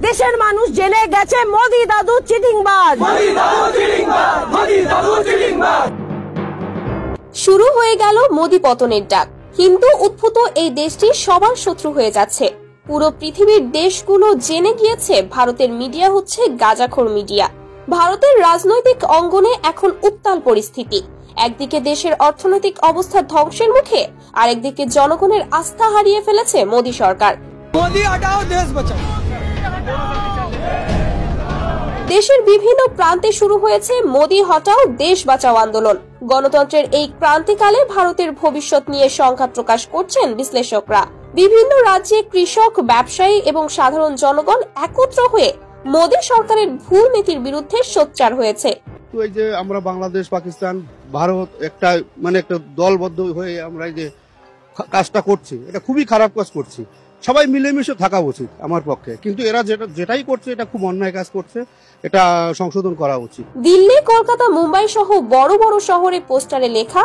দেশের মানুষ জেনে গেছে মোদি দাদু চিটিংবাজ। শুরু হয়ে গেল মোদি পতনের ডাক। হিন্দু উদ্ভূত এই দেশটি সবার শত্রু হয়ে যাচ্ছে। পুরো পৃথিবীর দেশগুলো জেনে গিয়েছে ভারতের মিডিয়া হচ্ছে গাঁজাখোর মিডিয়া। ভারতের রাজনৈতিক অঙ্গনে এখন উত্তাল পরিস্থিতি। একদিকে দেশের অর্থনৈতিক অবস্থা ধ্বংসের মুখে, আরেকদিকে জনগণের আস্থা হারিয়ে ফেলেছে মোদি সরকার। মোদি হটাও দেশ বাঁচাও। দেশের বিভিন্ন প্রান্তে শুরু হয়েছে মোদি হটাও দেশ বাঁচাও আন্দোলন। গণতন্ত্রের এই ক্রান্তিকালে ভারতের ভবিষ্যৎ নিয়ে সংখ্যা প্রকাশ করছেন বিশ্লেষকরা। বিভিন্ন রাজ্যে কৃষক, ব্যবসায়ী এবং সাধারণ জনগণ একত্র হয়ে মোদি সরকারের ভুল নীতির বিরুদ্ধে সোচ্চার হয়েছে। এই যে আমরা বাংলাদেশ, পাকিস্তান, ভারত একটা দলবদ্ধ হয়ে আমরা এই যে কাজটা করছি, এটা খুবই খারাপ কাজ করছি। সবাই মিলেমিশে থাকা উচিত আমার পক্ষে, কিন্তু এরা যেটাই করছে এটা খুব অন্যায় কাজ করছে, এটা সংশোধন করা উচিত। দিল্লি, কলকাতা, মুম্বাই সহ বড় বড় শহরে পোস্টারে লেখা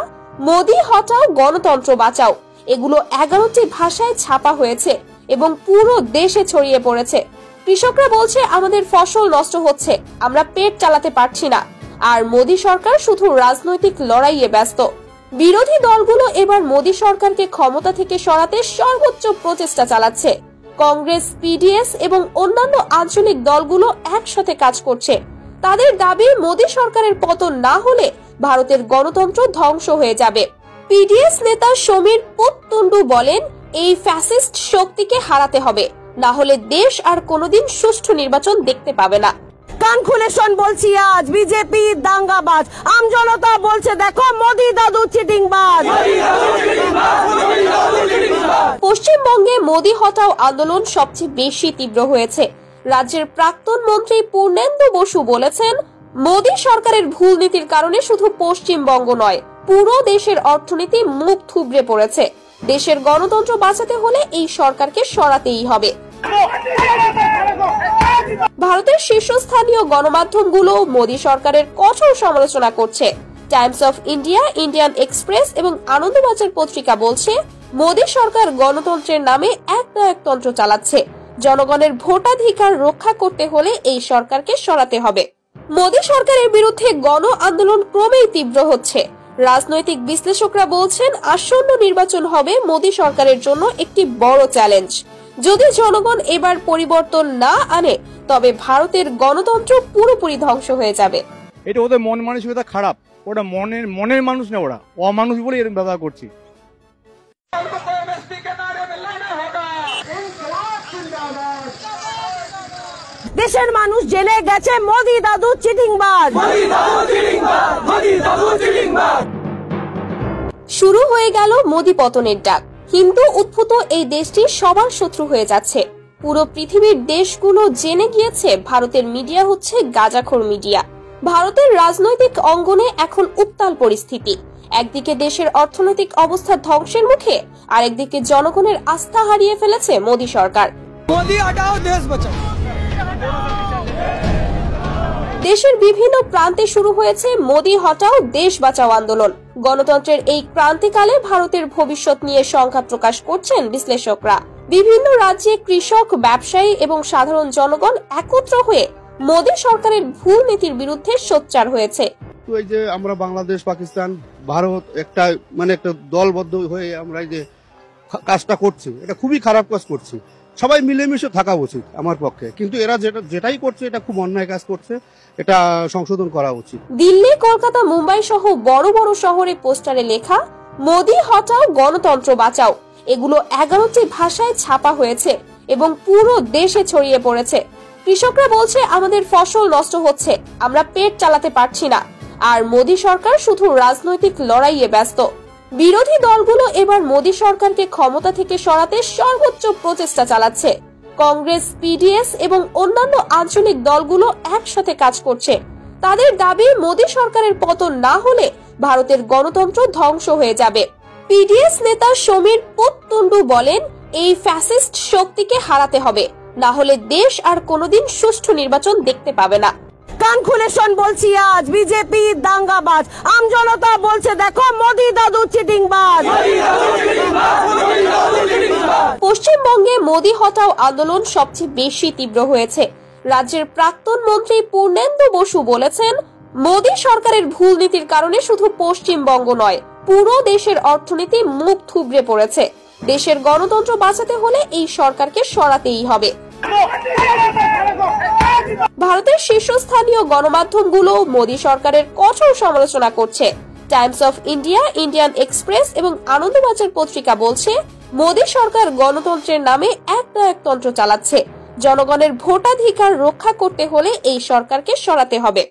মোদি হটাও গণতন্ত্র বাঁচাও, এগুলো 11টি ভাষায় ছাপা হয়েছে এবং পুরো দেশে ছড়িয়ে পড়েছে। কৃষকরা বলছে আমাদের ফসল নষ্ট হচ্ছে, আমরা পেট চালাতে পারছি না, আর মোদি সরকার শুধু রাজনৈতিক লড়াইয়ে ব্যস্ত। বিরোধী দলগুলো এবার মোদি সরকারকে ক্ষমতা থেকে সরাতে সর্বোচ্চ প্রচেষ্টা চালাচ্ছে। কংগ্রেস, পিডিএস এবং অন্যান্য আঞ্চলিক দলগুলো একসাথে কাজ করছে। তাদের দাবি মোদি সরকারের পতন না হলে ভারতের গণতন্ত্র ধ্বংস হয়ে যাবে। পিডিএস নেতা সমীর পুততুন্ডু বলেন, এই ফ্যাসিস্ট শক্তিকে হারাতে হবে, না হলে দেশ আর কোনোদিন সুষ্ঠু নির্বাচন দেখতে পাবে না। কান খুলে শোন বলছি, আজ বিজেপি দাঙ্গাবাজ, আম জনতা বলছে দেখো মোদি দাদু চিটিংবাজ। পশ্চিমবঙ্গে মোদি হটাও আন্দোলন সবচেয়ে বেশি তীব্র হয়েছে। রাজ্যের প্রাক্তন মন্ত্রী পূর্ণেন্দু বসু বলেছেন, মোদি সরকারের ভুল নীতির কারণে শুধু পশ্চিমবঙ্গ নয়, পুরো দেশের অর্থনীতি মুখ থুবড়ে পড়েছে। দেশের গণতন্ত্র বাঁচাতে হলে এই সরকারকে সরাতেই হবে। ভারতের শীর্ষস্থানীয় গণমাধ্যমগুলো মোদি সরকারের কঠোর সমালোচনা করছে। Times of India, Indian express এবং আনন্দবাজার পত্রিকা বলছে, মোদি সরকার গণতন্ত্রের নামে একনায়কতন্ত্র চালাচ্ছে। জনগণের ভোটাধিকার রক্ষা করতে হলে এই সরকারকে সরাতে হবে। মোদি সরকারের বিরুদ্ধে গণ আন্দোলন ক্রমেই তীব্র হচ্ছে। রাজনৈতিক বিশ্লেষকরা বলছেন, আসন্ন নির্বাচন হবে মোদি সরকারের জন্য একটি বড় চ্যালেঞ্জ। যদি জনগণ এবার পরিবর্তন না আনে, তবে ভারতের গণতন্ত্র পুরোপুরি ধ্বংস হয়ে যাবে। এটা ওদের মন মানসিকতা খারাপ, ওটা মনের মানুষ না, ওরা অমানুষ বলে এরকম ব্যবহার করছি। দেশের মানুষ জেনে গেছে মোদি দাদু চিটিংবাজ। শুরু হয়ে গেল মোদি পতনের ডাক। হিন্দু উদ্ভূত এই দেশটি সবার শত্রু হয়ে যাচ্ছে। পুরো পৃথিবীর দেশগুলো জেনে গিয়েছে ভারতের মিডিয়া হচ্ছে গাঁজাখোর মিডিয়া। ভারতের রাজনৈতিক অঙ্গনে এখন উত্তাল পরিস্থিতি। একদিকে দেশের অর্থনৈতিক অবস্থা ধ্বংসের মুখে, আরেকদিকে জনগণের আস্থা হারিয়ে ফেলেছে মোদি সরকার। মোদি হটাও দেশ বাঁচাও। দেশের বিভিন্ন প্রান্তে শুরু হয়েছে মোদি হটাও দেশ বাঁচাও আন্দোলন। গণতন্ত্রের এই ক্রান্তিকালে ভারতের ভবিষ্যৎ নিয়ে সংখ্যা প্রকাশ করছেন বিশ্লেষকরা। বিভিন্ন রাজ্যে কৃষক, ব্যবসায়ী এবং সাধারণ জনগণ একত্র হয়ে মোদি সরকারের ভুল নীতির বিরুদ্ধে সোচ্চার হয়েছে। এই যে আমরা বাংলাদেশ, পাকিস্তান, ভারত একটা দলবদ্ধ হয়ে আমরা এই যে কাজটা করছি, এটা খুবই খারাপ কাজ করছি। সবাই মিলেমিশে থাকা উচিত আমার পক্ষে, কিন্তু এরা যেটাই করছে এটা খুব অন্যায় কাজ করছে, এটা সংশোধন করা উচিত। দিল্লি, কলকাতা, মুম্বাই সহ বড় বড় শহরে পোস্টারে লেখা মোদি হটাও গণতন্ত্র বাঁচাও, এগুলো 11টি ভাষায় ছাপা হয়েছে এবং পুরো দেশে ছড়িয়ে পড়েছে। কৃষকরা বলছে আমাদের ফসল নষ্ট হচ্ছে, আমরা পেট চালাতে পারছি না, আর মোদি সরকার শুধু রাজনৈতিক লড়াইয়ে ব্যস্ত। বিরোধী দলগুলো এবার মোদি সরকারকে ক্ষমতা থেকে সরাতে সর্বোচ্চ প্রচেষ্টা চালাচ্ছে। কংগ্রেস, পিডিএস এবং অন্যান্য আঞ্চলিক দলগুলো একসাথে কাজ করছে। তাদের দাবি মোদি সরকারের পতন না হলে ভারতের গণতন্ত্র ধ্বংস হয়ে যাবে। পিডিএস নেতা সমীর পুততুন্ডু বলেন, এই ফ্যাসিস্ট শক্তিকে হারাতে হবে, না হলে দেশ আর কোনোদিন সুষ্ঠু নির্বাচন দেখতে পাবে না। কান খুলে শোন বলছি, আজ বিজেপি দাঙ্গাবাজ, আম জনতা বলছে দেখো মোদি দাদু চিটিংবাজ। মোদি হটাও আন্দোলন সবচেয়ে বেশি তীব্র হয়েছে। রাজ্যের প্রাক্তন মন্ত্রী পূর্ণেন্দু বসু বলেছেন, মোদি সরকারের ভুল নীতির কারণে শুধু পশ্চিমবঙ্গ নয়, পুরো দেশের অর্থনীতি মুখ থুবড়ে পড়েছে। দেশের গণতন্ত্র বাঁচাতে হলে এই সরকারকে সরাতেই হবে। ভারতের শীর্ষস্থানীয় গণমাধ্যমগুলো মোদি সরকারের কঠোর সমালোচনা করছে। Times of India, Indian express এবং আনন্দবাজার পত্রিকা বলছে, মোদি সরকার গণতন্ত্রের নামে একতন্ত্র চালাচ্ছে। জনগণের ভোটাধিকার রক্ষা করতে হলে এই সরকারকে সরাতে হবে।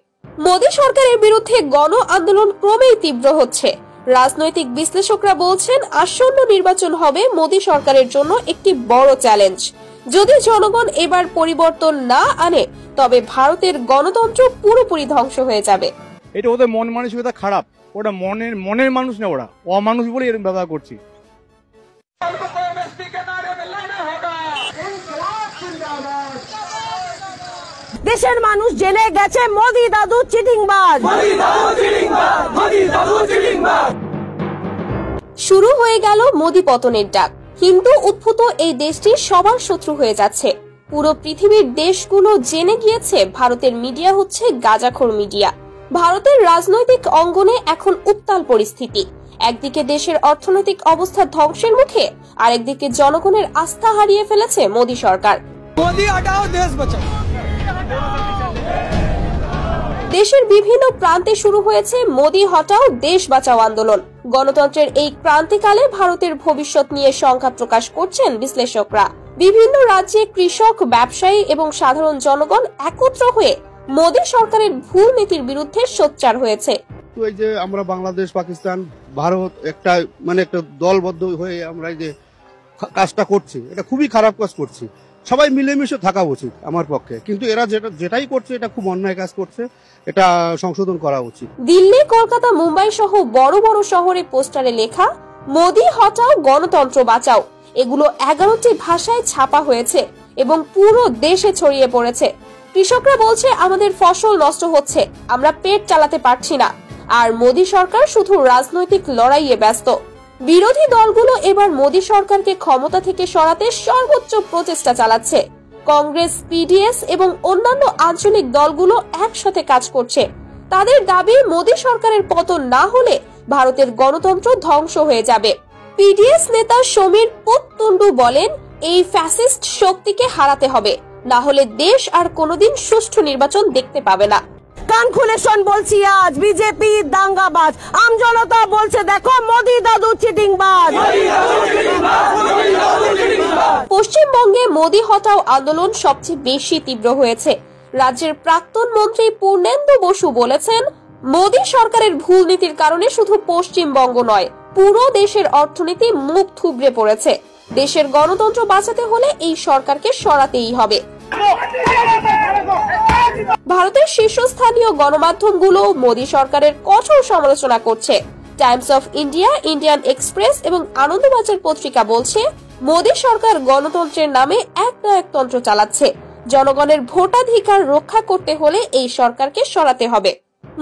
মোদি সরকারের বিরুদ্ধে গণ আন্দোলন ক্রমেই তীব্র হচ্ছে। রাজনৈতিক বিশ্লেষকরা বলছেন, আসন্ন নির্বাচন হবে মোদি সরকারের জন্য একটি বড় চ্যালেঞ্জ। যদি জনগণ এবার পরিবর্তন না আনে, তবে ভারতের গণতন্ত্র পুরোপুরি ধ্বংস হয়ে যাবে। এটা ওদের মন মানসিকতা খারাপ, ওটা মনের মানুষ না, ওরা অমানুষ বলে এরকম ব্যবহার করছি। দেশের মানুষ জেনে গেছে মোদি দাদু চিটিংবাজ। শুরু হয়ে গেল মোদি পতনের ডাক। হিন্দু উদ্ভূত এই দেশটি সবার শত্রু হয়ে যাচ্ছে। পুরো পৃথিবীর দেশগুলো জেনে গিয়েছে ভারতের মিডিয়া হচ্ছে গাঁজাখোর মিডিয়া। ভারতের রাজনৈতিক অঙ্গনে এখন উত্তাল পরিস্থিতি। একদিকে দেশের অর্থনৈতিক অবস্থা ধ্বংসের মুখে, আরেকদিকে জনগণের আস্থা হারিয়ে ফেলেছে মোদি সরকার। मोदी हटाओ देश बचाओ। দেশের বিভিন্ন প্রান্তে শুরু হয়েছে মোদি হটাও দেশ বাঁচাও আন্দোলন। গণতন্ত্রের এই ক্রান্তিকালে ভারতের ভবিষ্যৎ নিয়ে শঙ্কা প্রকাশ করছেন বিশ্লেষকরা। বিভিন্ন রাজ্যে কৃষক, ব্যবসায়ী এবং সাধারণ জনগণ একত্র হয়ে মোদি সরকারের ভুল নীতির বিরুদ্ধে সোচ্চার হয়েছে। তো এই যে আমরা বাংলাদেশ, পাকিস্তান, ভারত একটা একটা দলবদ্ধ হয়ে আমরা এই যে কাজটা করছি, এটা খুবই খারাপ কাজ করছি। সবাই মিলেমিশে থাকা উচিত আমার পক্ষে, কিন্তু এরা যেটাই করছে এটা খুব অন্যায় কাজ করছে, এটা সংশোধন করা উচিত। দিল্লি, কলকাতা, মুম্বাই সহ বড় বড় শহরে পোস্টারে লেখা মোদি হটাও গণতন্ত্র বাঁচাও, এগুলো 11টি ভাষায় ছাপা হয়েছে এবং পুরো দেশে ছড়িয়ে পড়েছে। কৃষকরা বলছে, আমাদের ফসল নষ্ট হচ্ছে, আমরা পেট চালাতে পারছি না। আর মোদি সরকার শুধু রাজনৈতিক লড়াইয়ে ব্যস্ত। বিরোধী দলগুলো এবার মোদি সরকারকে ক্ষমতা থেকে সরাতে সর্বোচ্চ প্রচেষ্টা চালাচ্ছে। কংগ্রেস, পিডিএস এবং অন্যান্য আঞ্চলিক দলগুলো একসাথে কাজ করছে। তাদের দাবি, মোদি সরকারের পতন না হলে ভারতের গণতন্ত্র ধ্বংস হয়ে যাবে। পিডিএস নেতা সমীর পোততুন্ডু বলেন, এই ফ্যাসিস্ট শক্তিকে হারাতে হবে, না হলে দেশ আর কোনোদিন সুষ্ঠু নির্বাচন দেখতে পাবে না। কান খুলে শোন বলছি আজ, বিজেপি দাঙ্গাবাজ। আম জনতা বলছে, দেখো মোদি দাদু চিটিংবাজ। পশ্চিমবঙ্গে মোদি হটাও আন্দোলন সবচেয়ে বেশি তীব্র হয়েছে। রাজ্যের প্রাক্তন মন্ত্রী পূর্ণেন্দু বসু বলেছেন, মোদি সরকারের ভুল নীতির কারণে শুধু পশ্চিমবঙ্গ নয়, পুরো দেশের অর্থনীতি মুখ থুবড়ে পড়েছে। দেশের গণতন্ত্র বাঁচাতে হলে এই সরকারকে সরাতেই হবে। ভারতের শীর্ষস্থানীয় গণমাধ্যমগুলো মোদি সরকারের কঠোর সমালোচনা করছে। Times of India, Indian express এবং আনন্দবাজার পত্রিকা বলছে, মোদি সরকার গণতন্ত্রের নামে একতন্ত্র চালাচ্ছে। জনগণের ভোটাধিকার রক্ষা করতে হলে এই সরকারকে সরাতে হবে।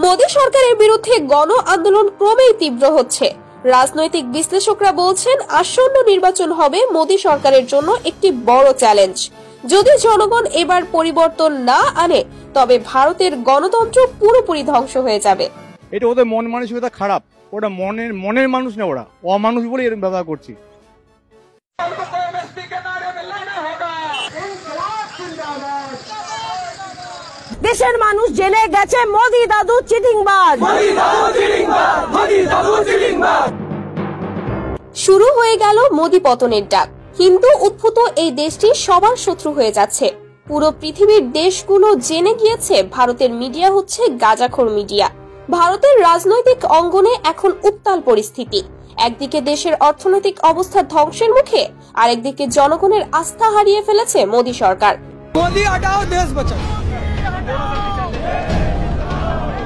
মোদি সরকারের বিরুদ্ধে গণ আন্দোলন ক্রমেই তীব্র হচ্ছে। রাজনৈতিক বিশ্লেষকরা বলছেন, আসন্ন নির্বাচন হবে মোদি সরকারের জন্য একটি বড় চ্যালেঞ্জ। যদি জনগণ এবার পরিবর্তন না আনে, তবে ভারতের গণতন্ত্র পুরোপুরি ধ্বংস হয়ে যাবে। এটা ওদের মন মানসিকতা খারাপ, ওটা মনের মানুষ না, ওরা অমানুষ বলে এরকম ব্যবহার করছি। দেশের মানুষ জেনে গেছে মোদি দাদু চিটিংবাজ। শুরু হয়ে গেল মোদি পতনের ডাক। হিন্দু উদ্ভূত এই দেশটি সবার শত্রু হয়ে যাচ্ছে। পুরো পৃথিবীর দেশগুলো জেনে গিয়েছে ভারতের মিডিয়া হচ্ছে গাঁজাখোর মিডিয়া। ভারতের রাজনৈতিক অঙ্গনে এখন উত্তাল পরিস্থিতি। একদিকে দেশের অর্থনৈতিক অবস্থা ধ্বংসের মুখে, আরেকদিকে জনগণের আস্থা হারিয়ে ফেলেছে মোদি সরকার। मोदी हटाओ देश बचाओ।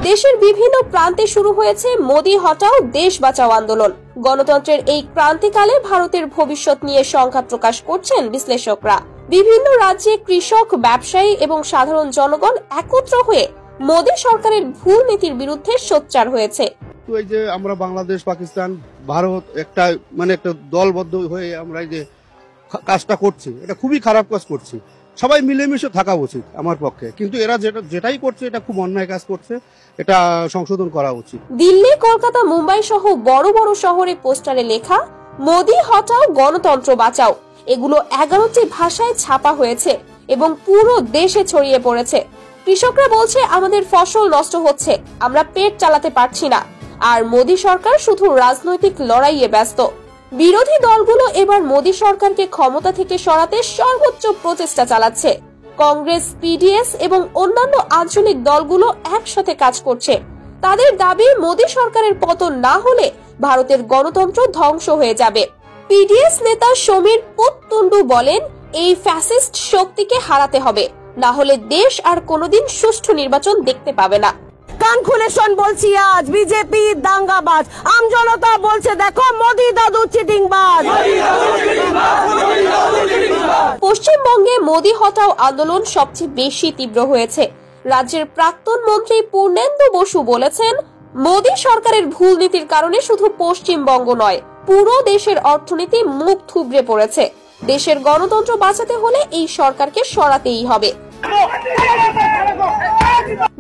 দেশের বিভিন্ন প্রান্তে শুরু হয়েছে মোদি হটাও দেশ বাঁচাও আন্দোলন। গণতন্ত্রের এই ক্রান্তিকালে ভারতের ভবিষ্যৎ নিয়ে শঙ্কা প্রকাশ করছেন বিশ্লেষকরা। বিভিন্ন রাজ্যে কৃষক, ব্যবসায়ী এবং সাধারণ জনগণ একত্র হয়ে মোদি সরকারের ভুল নীতির বিরুদ্ধে সোচ্চার হয়েছে। তো এই যে আমরা বাংলাদেশ, পাকিস্তান, ভারত একটা একটা দলবদ্ধ হয়ে আমরা এই যে কাজটা করছে, এটা খুবই খারাপ কাজ করছে। সবাই মিলেমিশে থাকা উচিত আমার পক্ষে, কিন্তু এরা যেটাই করছে এটা খুব অন্যায় কাজ করছে, এটা সংশোধন করা উচিত। দিল্লি, কলকাতা, মুম্বাই সহ বড় বড় শহরে পোস্টারে লেখা মোদি হটাও গণতন্ত্র বাঁচাও এগুলো 11টি ভাষায় ছাপা হয়েছে এবং পুরো দেশে ছড়িয়ে পড়েছে। কৃষকরা বলছে আমাদের ফসল নষ্ট হচ্ছে, আমরা পেট চালাতে পারছি না, আর মোদি সরকার শুধু রাজনৈতিক লড়াইয়ে ব্যস্ত। বিরোধী দলগুলো এবার মোদি সরকারকে ক্ষমতা থেকে সরাতে সর্বোচ্চ প্রচেষ্টা চালাচ্ছে। কংগ্রেস, পিডিএস এবং অন্যান্য আঞ্চলিক দলগুলো একসাথে কাজ করছে। তাদের দাবি মোদি সরকারের পতন না হলে ভারতের গণতন্ত্র ধ্বংস হয়ে যাবে। পিডিএস নেতা সমীর পুততুন্ডু বলেন, এই ফ্যাসিস্ট শক্তিকে হারাতে হবে, না হলে দেশ আর কোনোদিন সুষ্ঠু নির্বাচন দেখতে পাবে না। কান খুলে শোন বলছি আজ, বিজেপি দাঙ্গাবাজ, আম জনতা বলছে দেখো মোদি দাদু চিটিংবাজ। পশ্চিমবঙ্গে মোদি হটাও আন্দোলন সবচেয়ে বেশি তীব্র হয়েছে। রাজ্যের প্রাক্তন মন্ত্রী পূর্ণেন্দু বসু বলেছেন, মোদি সরকারের ভুল নীতির কারণে শুধু পশ্চিমবঙ্গ নয়, পুরো দেশের অর্থনীতি মুখ থুবড়ে পড়েছে। দেশের গণতন্ত্র বাঁচাতে হলে এই সরকারকে সরাতেই হবে।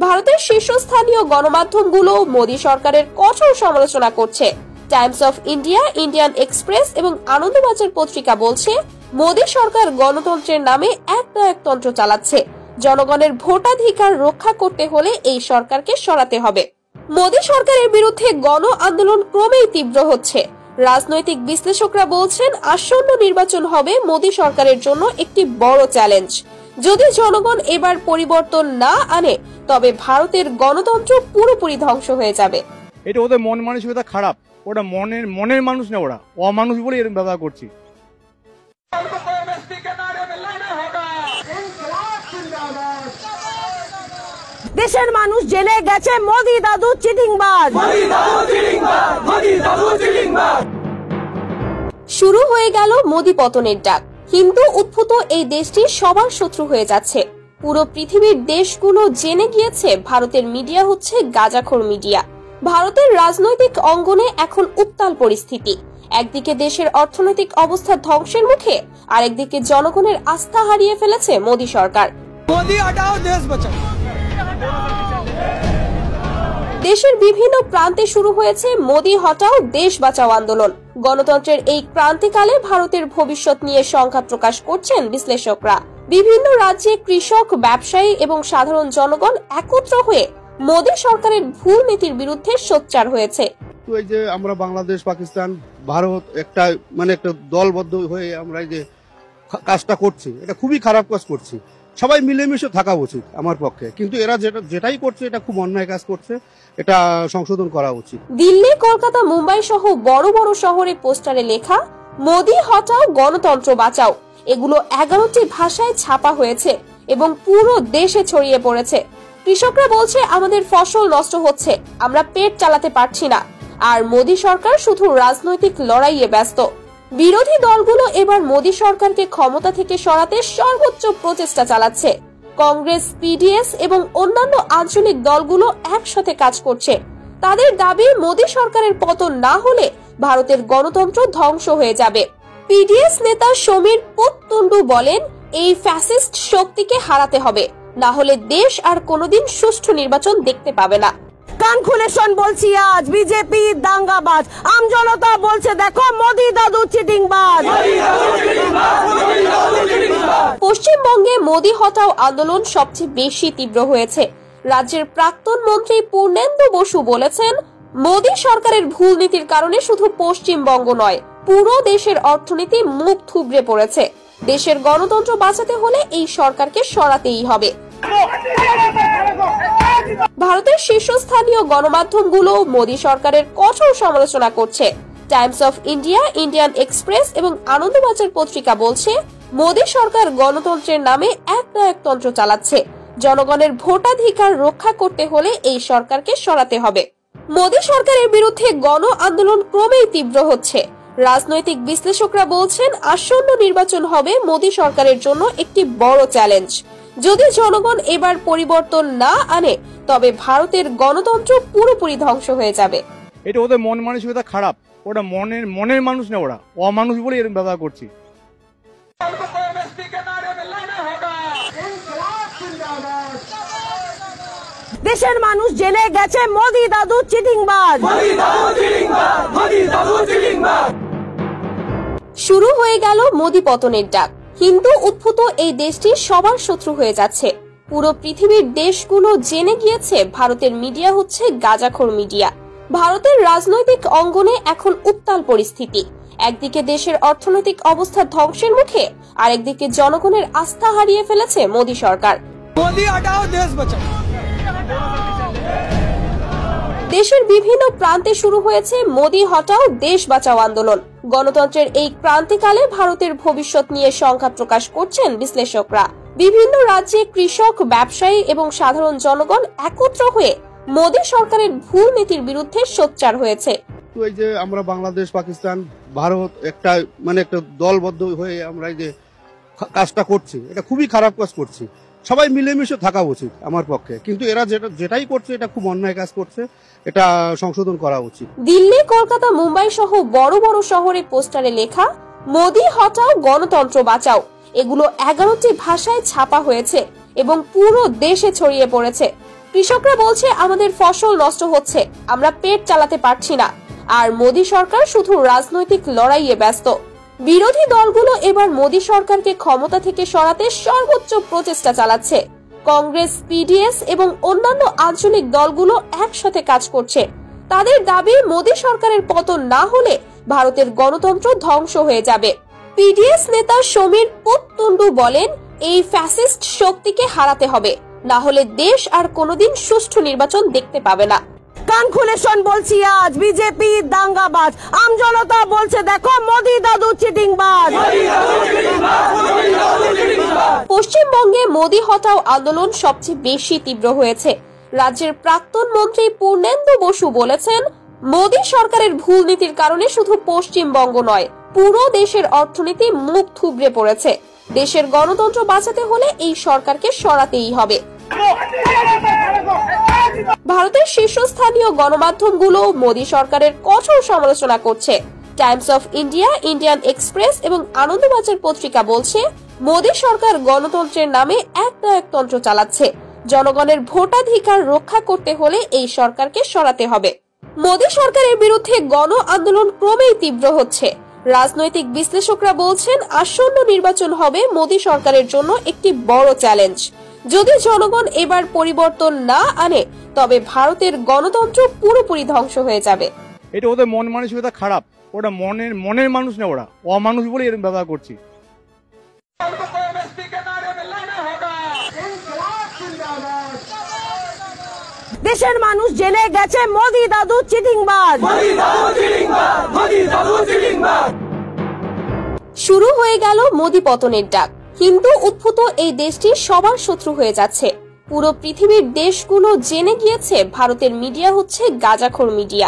ভারতের শীর্ষস্থানীয় গণমাধ্যমগুলো মোদি সরকারের কঠোর সমালোচনা করছে। Times of India, Indian express এবং আনন্দবাজার পত্রিকা বলছে, মোদি সরকার গণতন্ত্রের নামে একনায়কতন্ত্র চালাচ্ছে। জনগণের ভোটাধিকার রক্ষা করতে হলে এই সরকারকে সরাতে হবে। মোদি সরকারের বিরুদ্ধে গণ আন্দোলন ক্রমেই তীব্র হচ্ছে। রাজনৈতিক বিশ্লেষকরা বলছেন, আসন্ন নির্বাচন হবে মোদি সরকারের জন্য একটি বড় চ্যালেঞ্জ। যদি জনগণ এবার পরিবর্তন না আনে তবে ভারতের গণতন্ত্র পুরোপুরি ধ্বংস হয়ে যাবে। এটা ওদের মন মানসিকতা খারাপ, ওটা মনের মানুষ না, ওরা অমানুষ বলে এরকম ব্যবহার করছে। দেশের মানুষ জেনে গেছে মোদি দাদু চিটিংবাজ। শুরু হয়ে গেল মোদি পতনের ডাক। হিন্দু উদ্ভূত এই দেশটি সবার শত্রু হয়ে যাচ্ছে। পুরো পৃথিবীর দেশগুলো জেনে গিয়েছে ভারতের মিডিয়া হচ্ছে গাঁজাখোর মিডিয়া। ভারতের রাজনৈতিক অঙ্গনে এখন উত্তাল পরিস্থিতি। একদিকে দেশের অর্থনৈতিক অবস্থা ধ্বংসের মুখে, আরেকদিকে জনগণের আস্থা হারিয়ে ফেলেছে মোদি সরকার। मोदी हटाओ देश बचाओ। দেশের বিভিন্ন প্রান্তে শুরু হয়েছে মোদি হটাও দেশ বাঁচাও আন্দোলন। গণতন্ত্রের এই ক্রান্তিকালে ভারতের ভবিষ্যৎ নিয়ে শঙ্কা প্রকাশ করছেন বিশ্লেষকরা। বিভিন্ন রাজ্যে কৃষক, ব্যবসায়ী এবং সাধারণ জনগণ একত্র হয়ে মোদি সরকারের ভুল নীতির বিরুদ্ধে সোচ্চার হয়েছে। তো এই যে আমরা বাংলাদেশ, পাকিস্তান, ভারত একটা একটা দলবদ্ধ হয়ে আমরা এই যে কাজটা করছি, এটা খুবই খারাপ কাজ করছি। সবাই মিলেমিশে থাকা উচিত আমার পক্ষে, কিন্তু এরা যেটাই করছে এটা খুব অন্যায় কাজ করছে, এটা সংশোধন করা উচিত। দিল্লি, কলকাতা, মুম্বাই সহ বড় বড় শহরে পোস্টারে লেখা মোদি হটাও গণতন্ত্র বাঁচাও এগুলো 11টি ভাষায় ছাপা হয়েছে এবং পুরো দেশে ছড়িয়ে পড়েছে। কৃষকরা বলছে আমাদের ফসল নষ্ট হচ্ছে, আমরা পেট চালাতে পারছি না, আর মোদি সরকার শুধু রাজনৈতিক লড়াইয়ে ব্যস্ত। বিরোধী দলগুলো এবার মোদি সরকারকে ক্ষমতা থেকে সরাতে সর্বোচ্চ প্রচেষ্টা চালাচ্ছে। কংগ্রেস, পিডিএস এবং অন্যান্য আঞ্চলিক দলগুলো একসাথে কাজ করছে। তাদের দাবি মোদি সরকারের পতন না হলে ভারতের গণতন্ত্র ধ্বংস হয়ে যাবে। পিডিএস নেতা সমীর পুততুন্ডু বলেন, এই ফ্যাসিস্ট শক্তিকে হারাতে হবে, না হলে দেশ আর কোনোদিন সুষ্ঠু নির্বাচন দেখতে পাবে না। কান খুলে শোন বলছি আজ, বিজেপি দাঙ্গাবাজ, আম জনতা বলছে দেখো মোদি দাদু চিটিংবাজ। পশ্চিমবঙ্গে মোদি হটাও আন্দোলন সবচেয়ে বেশি তীব্র হয়েছে। রাজ্যের প্রাক্তন মন্ত্রী পূর্ণেন্দু বসু বলেছেন, মোদি সরকারের ভুল নীতির কারণে শুধু পশ্চিমবঙ্গ নয়, পুরো দেশের অর্থনীতি মুখ থুবড়ে পড়েছে। দেশের গণতন্ত্র বাঁচাতে হলে এই সরকারকে সরাতেই হবে। ভারতের শীর্ষস্থানীয় গণমাধ্যমগুলো মোদি সরকারের কঠোর সমালোচনা করছে। Times of India, Indian express এবং আনন্দবাজার পত্রিকা বলছে, মোদি সরকার গণতন্ত্রের নামে একনায়কতন্ত্র চালাচ্ছে। জনগণের ভোটাধিকার রক্ষা করতে হলে এই সরকারকে সরাতে হবে। মোদি সরকারের বিরুদ্ধে গণ আন্দোলন ক্রমেই তীব্র হচ্ছে। রাজনৈতিক বিশ্লেষকরা বলছেন, আসন্ন নির্বাচন হবে মোদি সরকারের জন্য একটি বড় চ্যালেঞ্জ। যদি জনগণ এবার পরিবর্তন না আনে তবে ভারতের গণতন্ত্র পুরোপুরি ধ্বংস হয়ে যাবে। এটা ওদের মন মানসিকতা খারাপ, ওটা মনের মানুষ না, ওরা অমানুষ বলে এরকম ব্যবহার করছে। দেশের মানুষ জেনে গেছে মোদি দাদু চিটিংবাজ। শুরু হয়ে গেল মোদি পতনের ডাক। হিন্দু উদ্ভূত এই দেশটি সবার শত্রু হয়ে যাচ্ছে। পুরো পৃথিবীর দেশগুলো জেনে গিয়েছে ভারতের মিডিয়া হচ্ছে গাঁজাখোর মিডিয়া। ভারতের রাজনৈতিক অঙ্গনে এখন উত্তাল পরিস্থিতি। একদিকে দেশের অর্থনৈতিক অবস্থা ধ্বংসের মুখে, আরেকদিকে জনগণের আস্থা হারিয়ে ফেলেছে মোদি সরকার। मोदी हटाओ देश बचाओ। দেশের বিভিন্ন প্রান্তে শুরু হয়েছে মোদি হটাও দেশ বাঁচাও আন্দোলন। গণতন্ত্রের এই ক্রান্তিকালে ভারতের ভবিষ্যৎ নিয়ে শঙ্কা প্রকাশ করছেন বিশ্লেষকরা। বিভিন্ন রাজ্যে কৃষক, ব্যবসায়ী এবং সাধারণ জনগণ একত্র হয়ে মোদি সরকারের ভুল নীতির বিরুদ্ধে সোচ্চার হয়েছে। তো এই যে আমরা বাংলাদেশ, পাকিস্তান, ভারত একটা একটা দলবদ্ধ হয়ে আমরা এই যে কাজটা করছি, এটা খুবই খারাপ কাজ করছি। সবাই মিলেমিশে থাকা উচিত আমার পক্ষে, কিন্তু এরা যেটাই করছে এটা খুব অন্যায় কাজ করছে, এটা সংশোধন করা উচিত। দিল্লি, কলকাতা, মুম্বাই সহ বড় বড় শহরে পোস্টারে লেখা মোদি হটাও গণতন্ত্র বাঁচাও এগুলো 11টি ভাষায় ছাপা হয়েছে এবং পুরো দেশে ছড়িয়ে পড়েছে। কৃষকরা বলছে আমাদের ফসল নষ্ট হচ্ছে, আমরা পেট চালাতে পারছি না। আর মোদি সরকার শুধু রাজনৈতিক লড়াইয়ে ব্যস্ত। বিরোধী দলগুলো এবার মোদি সরকারকে ক্ষমতা থেকে সরাতে সর্বোচ্চ প্রচেষ্টা চালাচ্ছে। কংগ্রেস, পিডিএস এবং অন্যান্য আঞ্চলিক দলগুলো একসাথে কাজ করছে। তাদের দাবি মোদি সরকারের পতন না হলে ভারতের গণতন্ত্র ধ্বংস হয়ে যাবে। পিডিএস নেতা সমীর পোততুন্ডু বলেন, এই ফ্যাসিস্ট শক্তিকে হারাতে হবে, না হলে দেশ আর কোনোদিন সুষ্ঠু নির্বাচন দেখতে পাবে না। কান খুলে শোন বলছি আজ, বিজেপি দাঙ্গাবাজ, আম জনতা বলছে দেখো মোদি দাদু চিটিংবাজ। পশ্চিমবঙ্গে মোদি হটাও আন্দোলন সবচেয়ে বেশি তীব্র হয়েছে। রাজ্যের প্রাক্তন মন্ত্রী পূর্ণেন্দু বসু বলেছেন, মোদি সরকারের ভুল নীতির কারণে শুধু পশ্চিমবঙ্গ নয়, পুরো দেশের অর্থনীতি মুখ থুবড়ে পড়েছে। দেশের গণতন্ত্র বাঁচাতে হলে এই সরকারকে সরাতেই হবে। ভারতের শীর্ষস্থানীয় গণমাধ্যমগুলো মোদি সরকারের কঠোর সমালোচনা করছে। Times of India, Indian express এবং আনন্দবাজার পত্রিকা বলছে, মোদি সরকার গণতন্ত্রের নামে একনায়কতন্ত্র চালাচ্ছে। জনগণের ভোটাধিকার রক্ষা করতে হলে এই সরকারকে সরাতে হবে। মোদি সরকারের বিরুদ্ধে গণ আন্দোলন ক্রমেই তীব্র হচ্ছে। রাজনৈতিক বিশ্লেষকরা বলছেন, আসন্ন নির্বাচন হবে মোদি সরকারের জন্য একটি বড় চ্যালেঞ্জ। যদি জনগণ এবার পরিবর্তন না আনে, তবে ভারতের গণতন্ত্র পুরোপুরি ধ্বংস হয়ে যাবে। এটা ওদের মন মানসিকতা খারাপ, ওটা মনের মানুষ না, ওরা অমানুষ বলে এরকম ব্যবহার করছি। দেশের মানুষ জেনে গেছে মোদি দাদু চিটিংবাজ। শুরু হয়ে গেল মোদি পতনের ডাক। হিন্দু উদ্ভূত এই দেশটি সবার শত্রু হয়ে যাচ্ছে। পুরো পৃথিবীর দেশগুলো জেনে গিয়েছে ভারতের মিডিয়া হচ্ছে গাঁজাখোর মিডিয়া।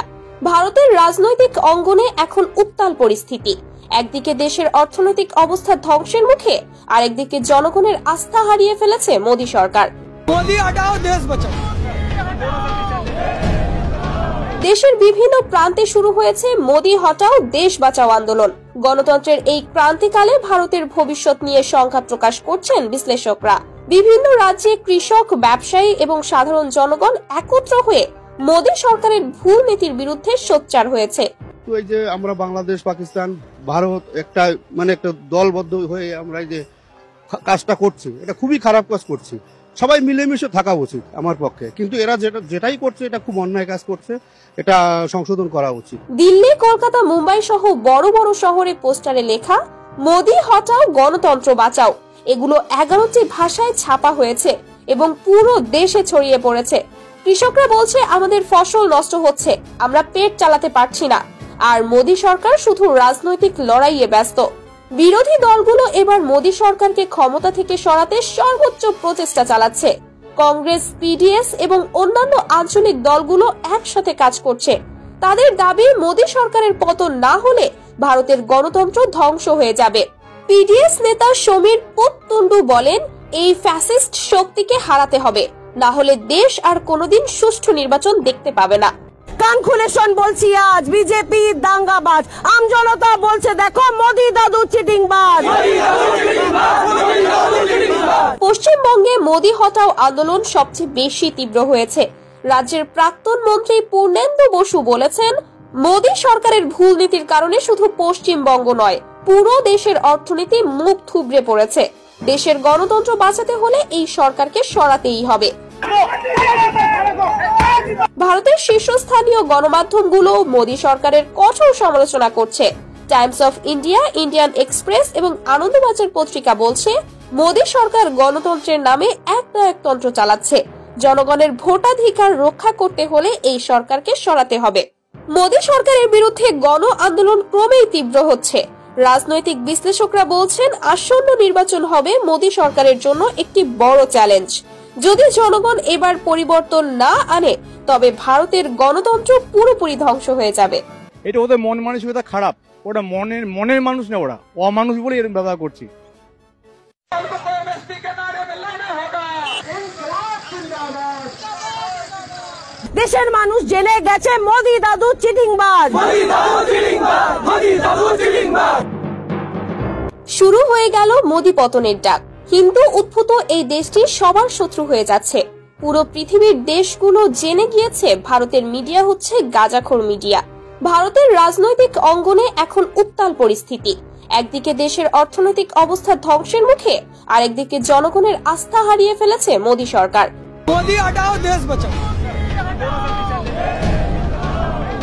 ভারতের রাজনৈতিক অঙ্গনে এখন উত্তাল পরিস্থিতি। একদিকে দেশের অর্থনৈতিক অবস্থা ধ্বংসের মুখে, আরেকদিকে জনগণের আস্থা হারিয়ে ফেলেছে মোদি সরকার। मोदी हटाओ देश बचाओ। দেশের বিভিন্ন প্রান্তে শুরু হয়েছে মোদি হটাও দেশ বাঁচাও আন্দোলন। গণতন্ত্রের এই ক্রান্তিকালে ভারতের ভবিষ্যৎ নিয়ে শঙ্কা প্রকাশ করছেন বিশ্লেষকরা। বিভিন্ন রাজ্যে কৃষক, ব্যবসায়ী এবং সাধারণ জনগণ একত্র হয়ে মোদি সরকারের ভুল নীতির বিরুদ্ধে সোচ্চার হয়েছে। তো এই যে আমরা বাংলাদেশ, পাকিস্তান, ভারত একটা একটা দলবদ্ধ হয়ে আমরা এই যে কাজটা করছি, এটা খুবই খারাপ কাজ করছি। সবাই মিলেমিশে থাকা উচিত আমার পক্ষে, কিন্তু এরা যেটাই করছে এটা খুব অন্যায় কাজ করছে, এটা সংশোধন করা উচিত। দিল্লি, কলকাতা, মুম্বাই সহ বড় বড় শহরে পোস্টারে লেখা মোদি হটাও গণতন্ত্র বাঁচাও এগুলো 11টি ভাষায় ছাপা হয়েছে এবং পুরো দেশে ছড়িয়ে পড়েছে। কৃষকরা বলছে আমাদের ফসল নষ্ট হচ্ছে, আমরা পেট চালাতে পারছি না। আর মোদি সরকার শুধু রাজনৈতিক লড়াইয়ে ব্যস্ত। বিরোধী দলগুলো এবার মোদি সরকারকে ক্ষমতা থেকে সরাতে সর্বোচ্চ প্রচেষ্টা চালাচ্ছে। কংগ্রেস, পিডিএস এবং অন্যান্য আঞ্চলিক দলগুলো একসাথে কাজ করছে। তাদের দাবি মোদি সরকারের পতন না হলে ভারতের গণতন্ত্র ধ্বংস হয়ে যাবে। পিডিএস নেতা সমীর পোততুন্ডু বলেন, এই ফ্যাসিস্ট শক্তিকে হারাতে হবে, না হলে দেশ আর কোনোদিন সুষ্ঠু নির্বাচন দেখতে পাবে না। কান খুলে শোন বলছি আজ, বিজেপি দাঙ্গাবাজ, আম জনতা বলছে দেখো মোদি দাদু চিটিংবাজ। পশ্চিমবঙ্গে মোদি হটাও আন্দোলন সবচেয়ে বেশি তীব্র হয়েছে। রাজ্যের প্রাক্তন মন্ত্রী পূর্ণেন্দু বসু বলেছেন, মোদি সরকারের ভুল নীতির কারণে শুধু পশ্চিমবঙ্গ নয়, পুরো দেশের অর্থনীতি মুখ থুবড়ে পড়েছে। দেশের গণতন্ত্র বাঁচাতে হলে এই সরকারকে সরাতেই হবে। ভারতের শীর্ষস্থানীয় গণমাধ্যমগুলো মোদি সরকারের কঠোর সমালোচনা করছে। Times of India, Indian express এবং আনন্দবাজার পত্রিকা বলছে, মোদি সরকার গণতন্ত্রের নামে একনায়কতন্ত্র চালাচ্ছে। জনগণের ভোটাধিকার রক্ষা করতে হলে এই সরকারকে সরাতে হবে। মোদি সরকারের বিরুদ্ধে গণ আন্দোলন ক্রমেই তীব্র হচ্ছে। রাজনৈতিক বিশ্লেষকরা বলছেন, আসন্ন নির্বাচন হবে মোদি সরকারের জন্য একটি বড় চ্যালেঞ্জ। যদি জনগণ এবার পরিবর্তন না আনে, তবে ভারতের গণতন্ত্র পুরোপুরি ধ্বংস হয়ে যাবে। এটা ওদের মন মানসিকতা খারাপ, ওটা মনের মানুষ না, ওরা অমানুষ বলে এরকম ব্যবহার করছি। দেশের মানুষ জেনে গেছে মোদি দাদু চিটিংবাজ। শুরু হয়ে গেল মোদি পতনের ডাক। হিন্দু উদ্ভূত এই দেশটি সবার শত্রু হয়ে যাচ্ছে। পুরো পৃথিবীর দেশগুলো জেনে গিয়েছে ভারতের মিডিয়া হচ্ছে গাঁজাখোর মিডিয়া। ভারতের রাজনৈতিক অঙ্গনে এখন উত্তাল পরিস্থিতি। একদিকে দেশের অর্থনৈতিক অবস্থা ধ্বংসের মুখে, আরেকদিকে জনগণের আস্থা হারিয়ে ফেলেছে মোদি সরকার। मोदी हटाओ देश बचाओ।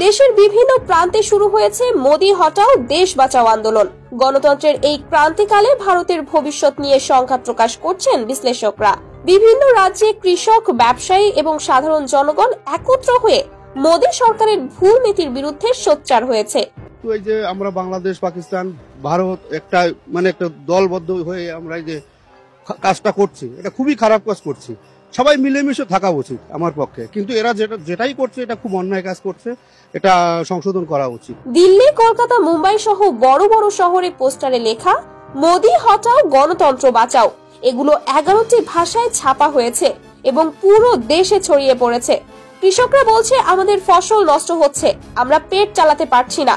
দেশের বিভিন্ন প্রান্তে শুরু হয়েছে মোদি হটাও দেশ বাঁচাও আন্দোলন। গণতন্ত্রের এই ক্রান্তিকালে ভারতের ভবিষ্যৎ নিয়ে শঙ্কা প্রকাশ করছেন বিশ্লেষকরা। বিভিন্ন রাজ্যে কৃষক, ব্যবসায়ী এবং সাধারণ জনগণ একত্র হয়ে মোদি সরকারের ভুল নীতির বিরুদ্ধে সোচ্চার হয়েছে। এই যে আমরা বাংলাদেশ, পাকিস্তান, ভারত একটা একটা দলবদ্ধ হয়ে আমরা এই যে কাজটা করছি, এটা খুবই খারাপ কাজ করছি। সবাই মিলেমিশে থাকা উচিত আমার পক্ষে, কিন্তু এরা যেটাই করছে এটা খুব অন্যায় কাজ করছে, এটা সংশোধন করা উচিত। দিল্লি, কলকাতা, মুম্বাই সহ বড় বড় শহরে পোস্টারে লেখা মোদি হটাও গণতন্ত্র বাঁচাও, এগুলো 11টি ভাষায় ছাপা হয়েছে এবং পুরো দেশে ছড়িয়ে পড়েছে। কৃষকরা বলছে, আমাদের ফসল নষ্ট হচ্ছে, আমরা পেট চালাতে পারছি না।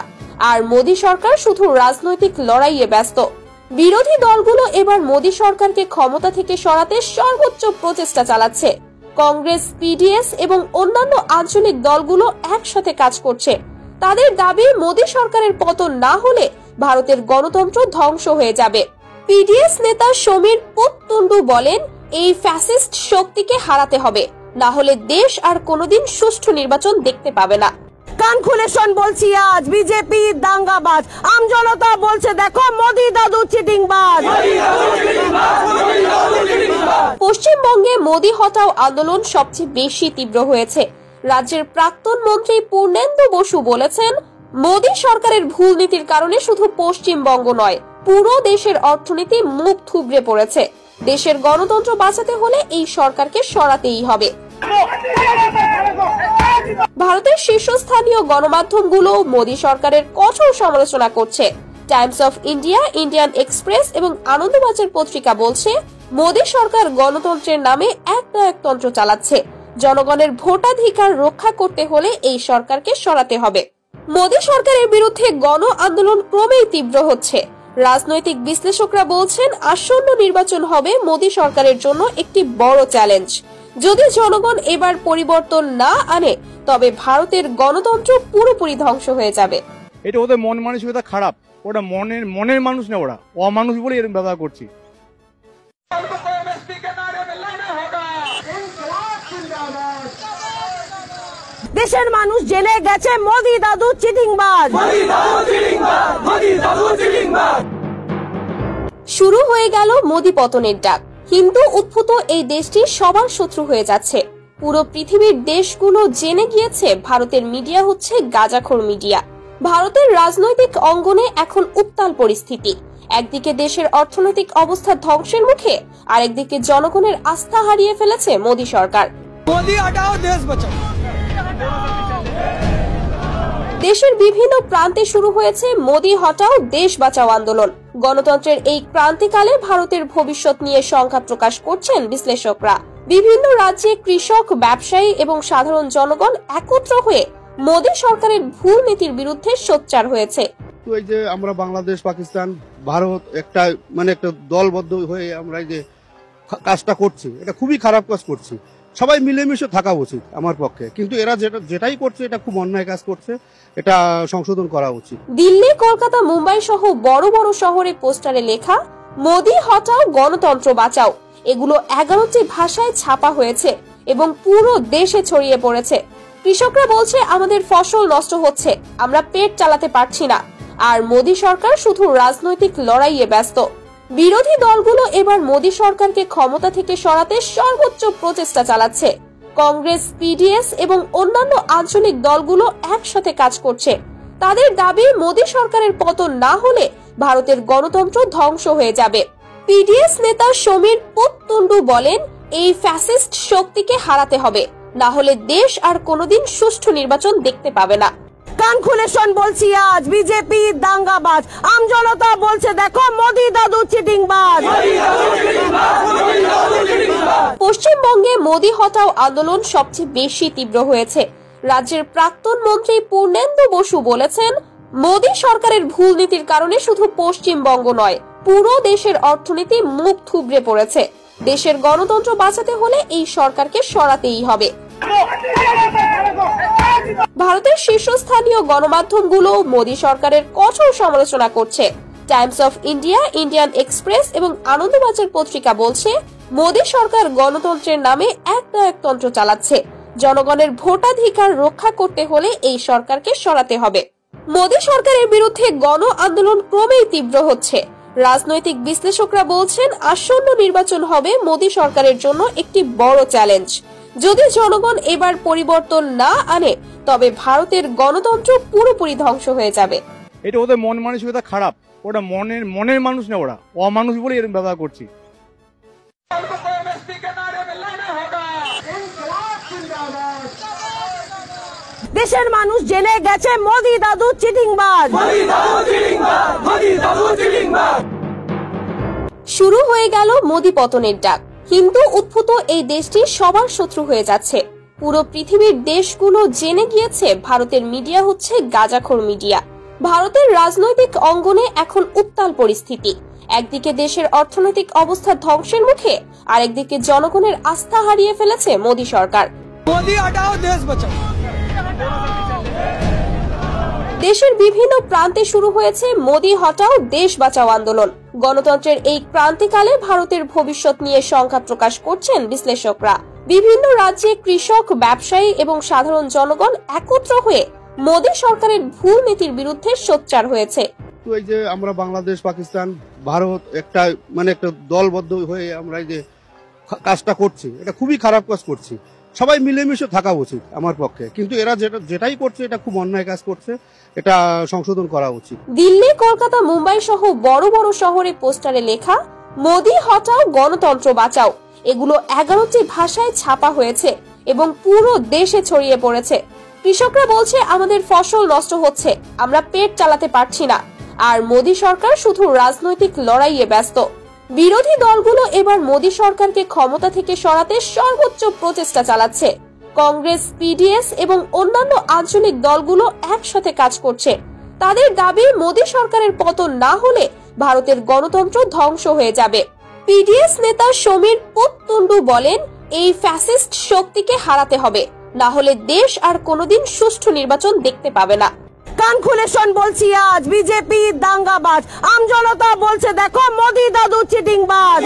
আর মোদি সরকার শুধু রাজনৈতিক লড়াইয়ে ব্যস্ত। বিরোধী দলগুলো এবার মোদি সরকারকে ক্ষমতা থেকে সরাতে সর্বোচ্চ প্রচেষ্টা চালাচ্ছে। কংগ্রেস, পিডিএস এবং অন্যান্য আঞ্চলিক দলগুলো একসাথে কাজ করছে। তাদের দাবি, মোদি সরকারের পতন না হলে ভারতের গণতন্ত্র ধ্বংস হয়ে যাবে। পিডিএস নেতা সমীর পোততুন্ডু বলেন, এই ফ্যাসিস্ট শক্তিকে হারাতে হবে, না হলে দেশ আর কোনোদিন সুষ্ঠু নির্বাচন দেখতে পাবে না। কান খুলে শোন বলছি, আজ বিজেপি দাঙ্গাবাজ, আমজনতা বলছে দেখো মোদি দাদু চিটিংবাজ। পশ্চিমবঙ্গে মোদি হটাও আন্দোলন সবচেয়ে বেশি তীব্র হয়েছে। রাজ্যের প্রাক্তন মন্ত্রী পূর্ণেন্দু বসু বলেছেন, মোদি সরকারের ভুল নীতির কারণে শুধু পশ্চিমবঙ্গ নয়, পুরো দেশের অর্থনীতি মুখ থুবড়ে পড়েছে। দেশের গণতন্ত্র বাঁচাতে হলে এই সরকারকে সরাতেই হবে। ভারতের শীর্ষস্থানীয় গণমাধ্যমগুলো মোদি সরকারের কঠোর সমালোচনা করছে। Times of India, Indian express এবং আনন্দবাজার পত্রিকা বলছে, মোদি সরকার গণতন্ত্রের নামে একনায়কতন্ত্র চালাচ্ছে। জনগণের ভোটাধিকার রক্ষা করতে হলে এই সরকারকে সরাতে হবে। মোদি সরকারের বিরুদ্ধে গণ আন্দোলন ক্রমেই তীব্র হচ্ছে। রাজনৈতিক বিশ্লেষকরা বলছেন, আসন্ন নির্বাচন হবে মোদি সরকারের জন্য একটি বড় চ্যালেঞ্জ। যদি জনগণ এবার পরিবর্তন না আনে, তবে ভারতের গণতন্ত্র পুরোপুরি ধ্বংস হয়ে যাবে। এটা ওদের মন মানসিকতা খারাপ, ওটা মনের মানুষ না, ওরা অমানুষ বলে এরকম ব্যবহার করছি। দেশের মানুষ জেনে গেছে মোদি দাদু চিটিংবাজ। শুরু হয়ে গেল মোদি পতনের ডাক। হিন্দু উদ্ভূত এই দেশটি সবার শত্রু হয়ে যাচ্ছে। পুরো পৃথিবীর দেশগুলো জেনে গিয়েছে ভারতের মিডিয়া হচ্ছে গাঁজাখোর মিডিয়া। ভারতের রাজনৈতিক অঙ্গনে এখন উত্তাল পরিস্থিতি। একদিকে দেশের অর্থনৈতিক অবস্থা ধ্বংসের মুখে, আরেকদিকে জনগণের আস্থা হারিয়ে ফেলেছে মোদি সরকার। मोदी हटाओ देश बचाओ। দেশের বিভিন্ন প্রান্তে শুরু হয়েছে মোদি হটাও দেশ বাঁচাও আন্দোলন। গণতন্ত্রের এই ক্রান্তিকালে ভারতের ভবিষ্যৎ নিয়ে শঙ্কা প্রকাশ করছেন বিশ্লেষকরা। বিভিন্ন রাজ্যে কৃষক, ব্যবসায়ী এবং সাধারণ জনগণ একত্র হয়ে মোদি সরকারের ভুল নীতির বিরুদ্ধে সোচ্চার হয়েছে। এই যে আমরা বাংলাদেশ, পাকিস্তান, ভারত একটা একটা দলবদ্ধ হয়ে আমরা এই যে কাজটা করছে, এটা খুবই খারাপ কাজ করছে। সবাই মিলেমিশে থাকা উচিত আমার পক্ষে, কিন্তু এরা যেটাই করছে এটা খুব অন্যায় কাজ করছে, এটা সংশোধন করা উচিত। দিল্লি, কলকাতা, মুম্বাই সহ বড় বড় শহরে পোস্টারে লেখা মোদি হটাও গণতন্ত্র বাঁচাও এগুলো 11টি ভাষায় ছাপা হয়েছে এবং পুরো দেশে ছড়িয়ে পড়েছে। কৃষকরা বলছে আমাদের ফসল নষ্ট হচ্ছে, আমরা পেট চালাতে পারছি না, আর মোদি সরকার শুধু রাজনৈতিক লড়াইয়ে ব্যস্ত। বিরোধী দলগুলো এবার মোদি সরকারকে ক্ষমতা থেকে সরাতে সর্বোচ্চ প্রচেষ্টা চালাচ্ছে। কংগ্রেস, পিডিএস এবং অন্যান্য আঞ্চলিক দলগুলো একসাথে কাজ করছে। তাদের দাবি মোদি সরকারের পতন না হলে ভারতের গণতন্ত্র ধ্বংস হয়ে যাবে। পিডিএস নেতা সমীর পোততুন্ডু বলেন, এই ফ্যাসিস্ট শক্তিকে হারাতে হবে, না হলে দেশ আর কোনোদিন সুষ্ঠু নির্বাচন দেখতে পাবে না। কান খুলে শোন বলছি আজ, বিজেপি দাঙ্গাবাজ, আম জনতা বলছে দেখো মোদি দাদু চিটিংবাজ। পশ্চিমবঙ্গে মোদি হটাও আন্দোলন সবচেয়ে বেশি তীব্র হয়েছে। রাজ্যের প্রাক্তন মন্ত্রী পূর্ণেন্দু বসু বলেছেন, মোদি সরকারের ভুল নীতির কারণে শুধু পশ্চিমবঙ্গ নয়, পুরো দেশের অর্থনীতি মুখ থুবড়ে পড়েছে। দেশের গণতন্ত্র বাঁচাতে হলে এই সরকারকে সরাতেই হবে। ভারতের শীর্ষস্থানীয় গণমাধ্যমগুলো মোদি সরকারের কঠোর সমালোচনা করছে। Times of India, Indian express এবং আনন্দবাজার পত্রিকা বলছে, মোদি সরকার গণতন্ত্রের নামে একনায়কতন্ত্র চালাচ্ছে। জনগণের ভোটাধিকার রক্ষা করতে হলে এই সরকারকে সরাতে হবে। মোদি সরকারের বিরুদ্ধে গণ আন্দোলন ক্রমেই তীব্র হচ্ছে। রাজনৈতিক বিশ্লেষকরা বলছেন, আসন্ন নির্বাচন হবে মোদি সরকারের জন্য একটি বড় চ্যালেঞ্জ। যদি জনগণ এবার পরিবর্তন না আনে তবে ভারতের গণতন্ত্র পুরোপুরি ধ্বংস হয়ে যাবে। এটা ওদের মন মানসিকতা খারাপ, ওটা মনের মানুষ না, ওরা অমানুষ বলে এরকম ব্যবহার করছি। দেশের মানুষ জেনে গেছে মোদি দাদু চিটিংবাজ। শুরু হয়ে গেল মোদি পতনের ডাক। হিন্দু উদ্ভূত এই দেশটি সবার শত্রু হয়ে যাচ্ছে। পুরো পৃথিবীর দেশগুলো জেনে গিয়েছে ভারতের মিডিয়া হচ্ছে গাঁজাখোর মিডিয়া। ভারতের রাজনৈতিক অঙ্গনে এখন উত্তাল পরিস্থিতি। একদিকে দেশের অর্থনৈতিক অবস্থা ধ্বংসের মুখে, আরেকদিকে জনগণের আস্থা হারিয়ে ফেলেছে মোদি সরকার। मोदी हटाओ देश बचाओ। দেশের বিভিন্ন প্রান্তে শুরু হয়েছে মোদি হটাও দেশ বাঁচাও আন্দোলন। গণতন্ত্রের এই ক্রান্তিকালে ভারতের ভবিষ্যৎ নিয়ে শঙ্কা প্রকাশ করছেন বিশ্লেষকরা। বিভিন্ন রাজ্যে কৃষক, ব্যবসায়ী এবং সাধারণ জনগণ একত্র হয়ে মোদি সরকারের ভুল নীতির বিরুদ্ধে সোচ্চার হয়েছে। তো এই যে আমরা বাংলাদেশ, পাকিস্তান, ভারত একটা একটা দলবদ্ধ হয়ে আমরা এই যে কাজটা করছি, এটা খুবই খারাপ কাজ করছি। সবাই মিলেমিশে থাকা উচিত আমার পক্ষে, কিন্তু এরা যেটাই করছে এটা খুব অন্যায় কাজ করছে, এটা সংশোধন করা উচিত। দিল্লি, কলকাতা, মুম্বাই সহ বড় বড় শহরে পোস্টারে লেখা মোদি হটাও গণতন্ত্র বাঁচাও এগুলো 11টি ভাষায় ছাপা হয়েছে এবং পুরো দেশে ছড়িয়ে পড়েছে। কৃষকরা বলছে আমাদের ফসল নষ্ট হচ্ছে, আমরা পেট চালাতে পারছি না, আর মোদি সরকার শুধু রাজনৈতিক লড়াইয়ে ব্যস্ত। বিরোধী দলগুলো এবার মোদি সরকারকে ক্ষমতা থেকে সরাতে সর্বোচ্চ প্রচেষ্টা চালাচ্ছে। কংগ্রেস, পিডিএস এবং অন্যান্য আঞ্চলিক দলগুলো একসাথে কাজ করছে। তাদের দাবি মোদি সরকারের পতন না হলে ভারতের গণতন্ত্র ধ্বংস হয়ে যাবে। পিডিএস নেতা সমীর পোততুন্ডু বলেন, এই ফ্যাসিস্ট শক্তিকে হারাতে হবে, না হলে দেশ আর কোনোদিন সুষ্ঠু নির্বাচন দেখতে পাবে না। কান খুলে শোন বলছি আজ, বিজেপি দাঙ্গাবাজ, আম জনতা বলছে দেখো মোদি দাদু চিটিংবাজ।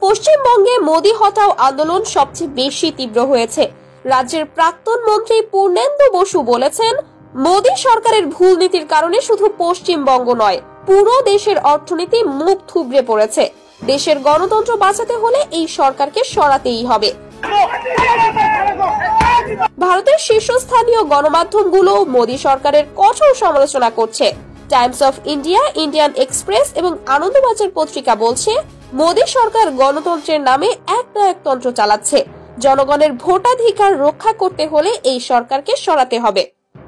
পশ্চিমবঙ্গে মোদি হটাও আন্দোলন সবচেয়ে বেশি তীব্র হয়েছে। রাজ্যের প্রাক্তন মন্ত্রী পূর্ণেন্দু বসু বলেছেন, মোদি সরকারের ভুল নীতির কারণে শুধু পশ্চিমবঙ্গ নয়, পুরো দেশের অর্থনীতি মুখ থুবড়ে পড়েছে। দেশের গণতন্ত্র বাঁচাতে হলে এই সরকারকে সরাতেই হবে। ভারতের শীর্ষস্থানীয় গণমাধ্যমগুলো মোদি সরকারের কঠোর সমালোচনা করছে। Times of India, Indian express এবং আনন্দবাজার পত্রিকা বলছে, মোদি সরকার গণতন্ত্রের নামে একনায়কতন্ত্র চালাচ্ছে। জনগণের ভোটাধিকার রক্ষা করতে হলে এই সরকারকে সরাতে হবে।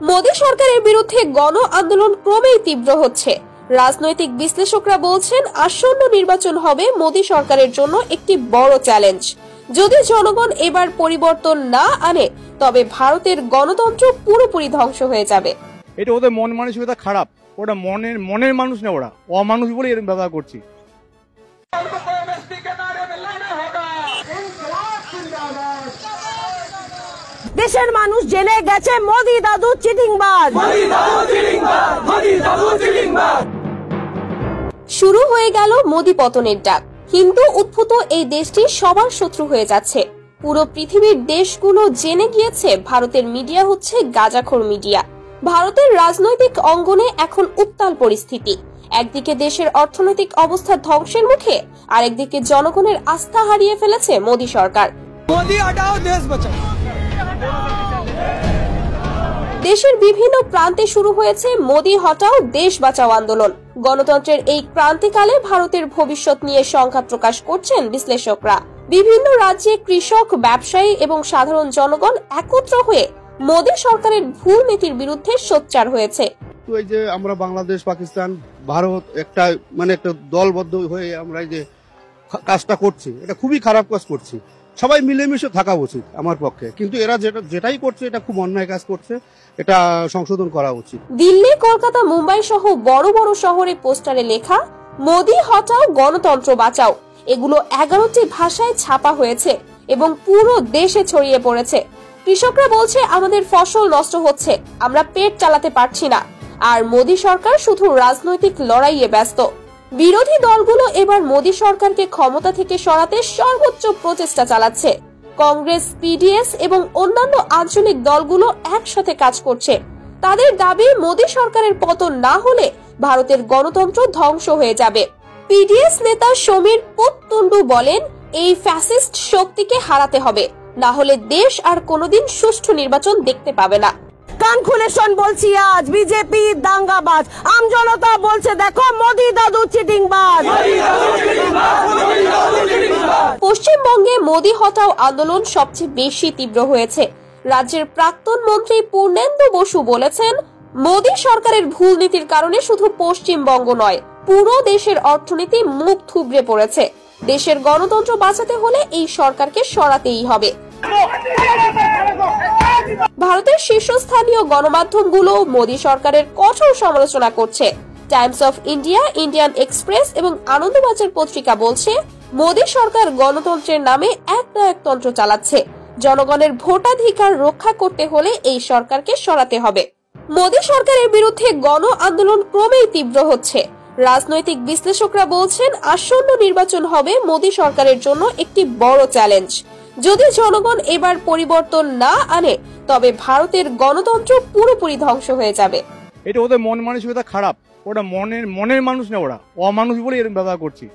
মোদি সরকারের বিরুদ্ধে গণ আন্দোলন ক্রমেই তীব্র হচ্ছে। রাজনৈতিক বিশ্লেষকরা বলছেন, আসন্ন নির্বাচন হবে মোদি সরকারের জন্য একটি বড় চ্যালেঞ্জ। যদি জনগণ এবার পরিবর্তন না আনে তবে ভারতের গণতন্ত্র পুরোপুরি ধ্বংস হয়ে যাবে। এটা ওদের মন মানসিকতা খারাপ, ওটা মনের মানুষ না, ওরা অমানুষ বলে এরকম ব্যবহার করছি। দেশের মানুষ জেনে গেছে মোদি দাদু চিটিংবাজ। শুরু হয়ে গেল মোদি পতনের ডাক। হিন্দু উদ্ভূত এই দেশটি সবার শত্রু হয়ে যাচ্ছে। পুরো পৃথিবীর দেশগুলো জেনে গিয়েছে ভারতের মিডিয়া হচ্ছে গাঁজাখোর মিডিয়া। ভারতের রাজনৈতিক অঙ্গনে এখন উত্তাল পরিস্থিতি। একদিকে দেশের অর্থনৈতিক অবস্থা ধ্বংসের মুখে, আরেকদিকে জনগণের আস্থা হারিয়ে ফেলেছে মোদি সরকার। मोदी हटाओ देश बचाओ। দেশের বিভিন্ন প্রান্তে শুরু হয়েছে মোদি হটাও দেশ বাঁচাও আন্দোলন। গণতন্ত্রের এই ক্রান্তিকালে ভারতের ভবিষ্যৎ নিয়ে সংখ্যা প্রকাশ করছেন বিশ্লেষকরা। বিভিন্ন রাজ্যে কৃষক, ব্যবসায়ী এবং সাধারণ জনগণ একত্র হয়ে মোদি সরকারের ভুল নীতির বিরুদ্ধে সোচ্চার হয়েছে। তো এই যে আমরা বাংলাদেশ, পাকিস্তান, ভারত একটা একটা দলবদ্ধ হয়ে আমরা এই যে কাজটা করছি, এটা খুবই খারাপ কাজ করছি। সবাই মিলেমিশে থাকা উচিত আমার পক্ষে, কিন্তু এরা যেটাই করছে এটা খুব অন্যায় কাজ করছে, এটা সংশোধন করা উচিত। দিল্লি, কলকাতা, মুম্বাই সহ বড় বড় শহরে পোস্টারে লেখা মোদি হটাও গণতন্ত্র বাঁচাও এগুলো 11টি ভাষায় ছাপা হয়েছে এবং পুরো দেশে ছড়িয়ে পড়েছে। কৃষকরা বলছে আমাদের ফসল নষ্ট হচ্ছে, আমরা পেট চালাতে পারছি না, আর মোদি সরকার শুধু রাজনৈতিক লড়াইয়ে ব্যস্ত। বিরোধী দলগুলো এবার মোদি সরকারকে ক্ষমতা থেকে সরাতে সর্বোচ্চ প্রচেষ্টা চালাচ্ছে। কংগ্রেস, পিডিএস এবং অন্যান্য আঞ্চলিক দলগুলো একসাথে কাজ করছে। তাদের দাবি মোদি সরকারের পতন না হলে ভারতের গণতন্ত্র ধ্বংস হয়ে যাবে। পিডিএস নেতা সমীর পোত্তুন্ডু বলেন, এই ফ্যাসিস্ট শক্তিকে হারাতে হবে, না হলে দেশ আর কোনোদিন সুষ্ঠু নির্বাচন দেখতে পাবে না। কান খুলে শোন বলছি আজ, বিজেপি দাঙ্গাবাজ। আমজনতা বলছে দেখো মোদি দাদু চিটিংবাজ। পশ্চিমবঙ্গে মোদি হটাও আন্দোলন সবচেয়ে বেশি তীব্র হয়েছে। রাজ্যের প্রাক্তন মন্ত্রী পূর্ণেন্দু বসু বলেছেন, মোদি সরকারের ভুল নীতির কারণে শুধু পশ্চিমবঙ্গ নয়, পুরো দেশের অর্থনীতি মুখ থুবড়ে পড়েছে। দেশের গণতন্ত্র বাঁচাতে হলে এই সরকারকে সরাতেই হবে। ভারতের শীর্ষস্থানীয় গণমাধ্যমগুলো মোদি সরকারের কঠোর সমালোচনা করছে। Times of India, Indian express এবং আনন্দবাজার পত্রিকা বলছে, মোদি সরকার গণতন্ত্রের নামে একনায়কতন্ত্র চালাচ্ছে। জনগণের ভোটাধিকার রক্ষা করতে হলে এই সরকারকে সরাতে হবে। মোদি সরকারের বিরুদ্ধে গণ আন্দোলন ক্রমেই তীব্র হচ্ছে। রাজনৈতিক বিশ্লেষকরা বলছেন, আসন্ন নির্বাচন হবে মোদি সরকারের জন্য একটি বড় চ্যালেঞ্জ। যদি জনগণ এবার পরিবর্তন না আনে, তবে ভারতের গণতন্ত্র পুরোপুরি ধ্বংস হয়ে যাবে। এটা ওদের মন মানসিকতা খারাপ, ওটা মনের মানুষ না, ওরা অমানুষ বলে এরকম ব্যবহার করছি।